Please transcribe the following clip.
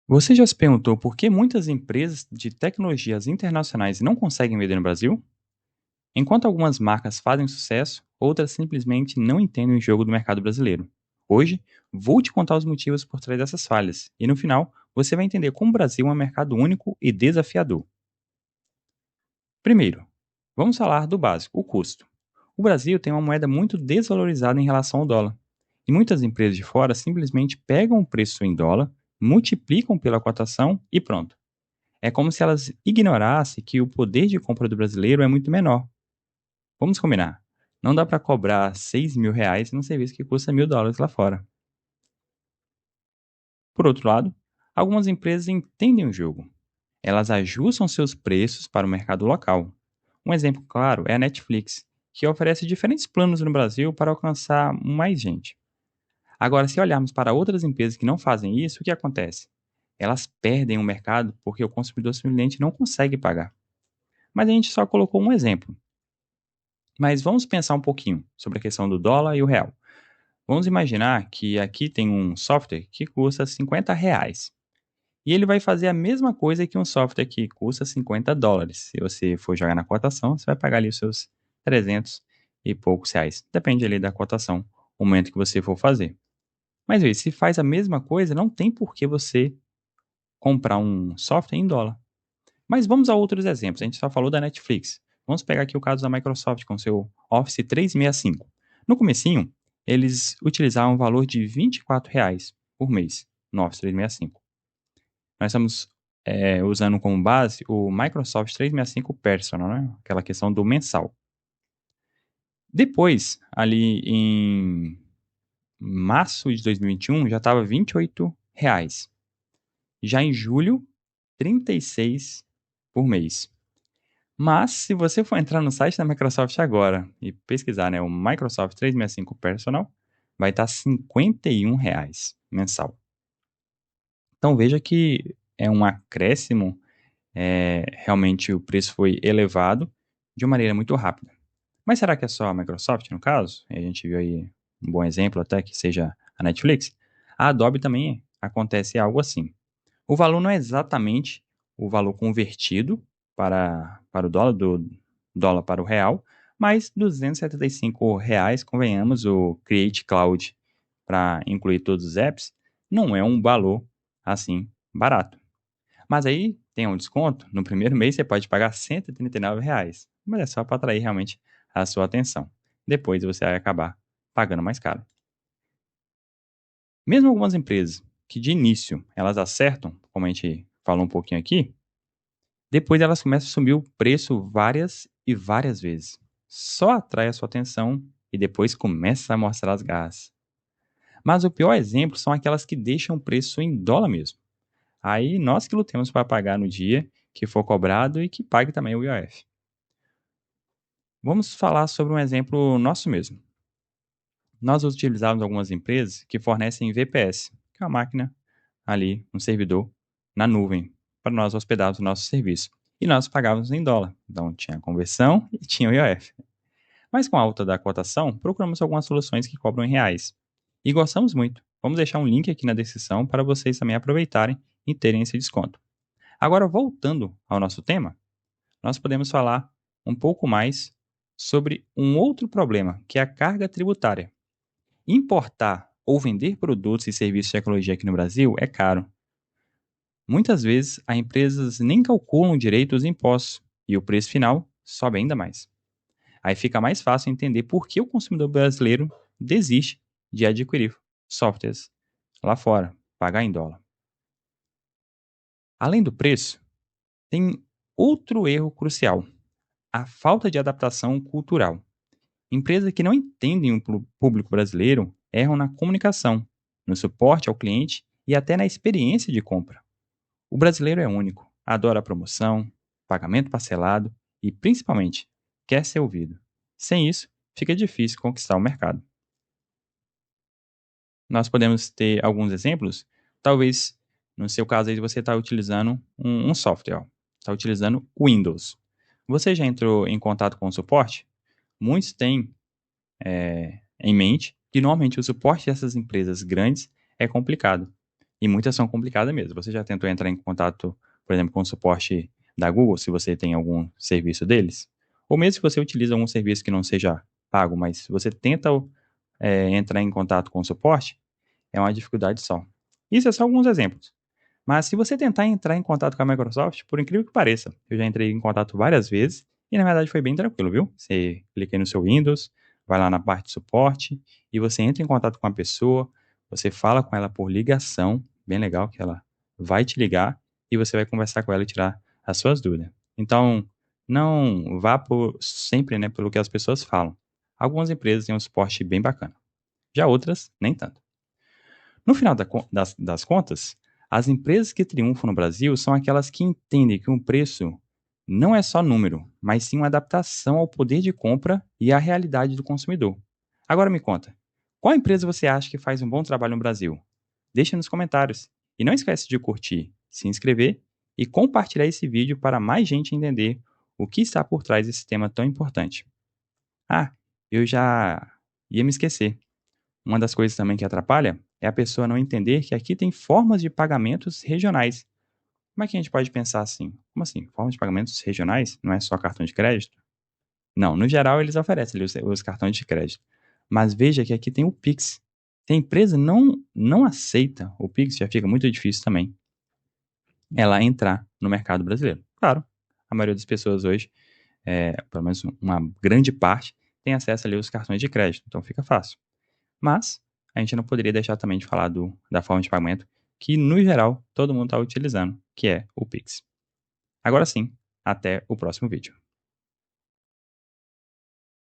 Você já se perguntou por que muitas empresas de tecnologias internacionais não conseguem vender no Brasil? Enquanto algumas marcas fazem sucesso, outras simplesmente não entendem o jogo do mercado brasileiro. Hoje, vou te contar os motivos por trás dessas falhas, e no final, você vai entender como o Brasil é um mercado único e desafiador. Primeiro, vamos falar do básico, o custo. O Brasil tem uma moeda muito desvalorizada em relação ao dólar, e muitas empresas de fora simplesmente pegam o preço em dólar, multiplicam pela cotação e pronto. É como se elas ignorassem que o poder de compra do brasileiro é muito menor. Vamos combinar. Não dá para cobrar R$ 6.000 num serviço que custa US$ 1.000 lá fora. Por outro lado, algumas empresas entendem o jogo. Elas ajustam seus preços para o mercado local. Um exemplo claro é a Netflix, que oferece diferentes planos no Brasil para alcançar mais gente. Agora, se olharmos para outras empresas que não fazem isso, o que acontece? Elas perdem o mercado porque o consumidor simplesmente não consegue pagar. Mas a gente só colocou um exemplo. Mas vamos pensar um pouquinho sobre a questão do dólar e o real. Vamos imaginar que aqui tem um software que custa R$ 50 e ele vai fazer a mesma coisa que um software que custa US$ 50. Se você for jogar na cotação, você vai pagar ali os seus 300 e poucos reais. Depende ali da cotação, o momento que você for fazer. Mas veja, se faz a mesma coisa, não tem por que você comprar um software em dólar. Mas vamos a outros exemplos. A gente só falou da Netflix. Vamos pegar aqui o caso da Microsoft com seu Office 365. No comecinho, eles utilizavam um valor de R$ 24 por mês no Office 365. Nós estamos usando como base o Microsoft 365 Personal, né? Aquela questão do mensal. Depois, ali em março de 2021, já estava R$ 28. Já em julho, 36 por mês. Mas, se você for entrar no site da Microsoft agora e pesquisar, né, o Microsoft 365 Personal, vai estar R$ 51 mensal. Então veja que é um acréscimo, realmente o preço foi elevado de uma maneira muito rápida. Mas será que é só a Microsoft no caso? A gente viu aí um bom exemplo até que seja a Netflix. A Adobe também acontece algo assim. O valor não é exatamente o valor convertido para o dólar, do dólar para o real, mas R$ 275, convenhamos, o Create Cloud para incluir todos os apps, não é um valor assim barato. Mas aí tem um desconto, no primeiro mês você pode pagar R$ 139, mas é só para atrair realmente a sua atenção. Depois você vai acabar pagando mais caro. Mesmo algumas empresas que de início elas acertam, como a gente falou um pouquinho aqui, depois elas começam a subir o preço várias e várias vezes. Só atrai a sua atenção e depois começa a mostrar as garras. Mas o pior exemplo são aquelas que deixam o preço em dólar mesmo. Aí nós que lutemos para pagar no dia que for cobrado e que pague também o IOF. Vamos falar sobre um exemplo nosso mesmo. Nós utilizamos algumas empresas que fornecem VPS, que é uma máquina ali, um servidor na nuvem, para nós hospedarmos o nosso serviço. E nós pagávamos em dólar, então tinha a conversão e tinha o IOF. Mas com a alta da cotação, procuramos algumas soluções que cobram em reais. E gostamos muito. Vamos deixar um link aqui na descrição para vocês também aproveitarem e terem esse desconto. Agora, voltando ao nosso tema, nós podemos falar um pouco mais sobre um outro problema, que é a carga tributária. Importar ou vender produtos e serviços de tecnologia aqui no Brasil é caro. Muitas vezes, as empresas nem calculam direito os impostos e o preço final sobe ainda mais. Aí fica mais fácil entender por que o consumidor brasileiro desiste de adquirir softwares lá fora, pagar em dólar. Além do preço, tem outro erro crucial: a falta de adaptação cultural. Empresas que não entendem o público brasileiro erram na comunicação, no suporte ao cliente e até na experiência de compra. O brasileiro é único, adora promoção, pagamento parcelado e, principalmente, quer ser ouvido. Sem isso, fica difícil conquistar o mercado. Nós podemos ter alguns exemplos. Talvez, no seu caso, aí você está utilizando um software, está utilizando Windows. Você já entrou em contato com o suporte? Muitos têm em mente que normalmente o suporte dessas empresas grandes é complicado. E muitas são complicadas mesmo. Você já tentou entrar em contato, por exemplo, com o suporte da Google, se você tem algum serviço deles? Ou mesmo se você utiliza algum serviço que não seja pago, mas se você tenta entrar em contato com o suporte, é uma dificuldade só. Isso é só alguns exemplos. Mas se você tentar entrar em contato com a Microsoft, por incrível que pareça, eu já entrei em contato várias vezes e na verdade foi bem tranquilo, viu? Você clica aí no seu Windows, vai lá na parte de suporte e você entra em contato com a pessoa, você fala com ela por ligação, bem legal que ela vai te ligar e você vai conversar com ela e tirar as suas dúvidas. Então, não vá sempre, né, pelo que as pessoas falam. Algumas empresas têm um suporte bem bacana, já outras nem tanto. No final das contas, as empresas que triunfam no Brasil são aquelas que entendem que um preço não é só número, mas sim uma adaptação ao poder de compra e à realidade do consumidor. Agora me conta, qual empresa você acha que faz um bom trabalho no Brasil? Deixa nos comentários. E não esquece de curtir, se inscrever e compartilhar esse vídeo para mais gente entender o que está por trás desse tema tão importante. Ah, eu já ia me esquecer. Uma das coisas também que atrapalha é a pessoa não entender que aqui tem formas de pagamentos regionais. Como é que a gente pode pensar assim? Como assim? Formas de pagamentos regionais? Não é só cartão de crédito? Não, no geral eles oferecem ali os cartões de crédito. Mas veja que aqui tem o Pix. Se a empresa não aceita o Pix, já fica muito difícil também ela entrar no mercado brasileiro. Claro, a maioria das pessoas hoje, pelo menos uma grande parte, tem acesso ali aos cartões de crédito, então fica fácil. Mas a gente não poderia deixar também de falar da forma de pagamento que, no geral, todo mundo está utilizando, que é o Pix. Agora sim, até o próximo vídeo.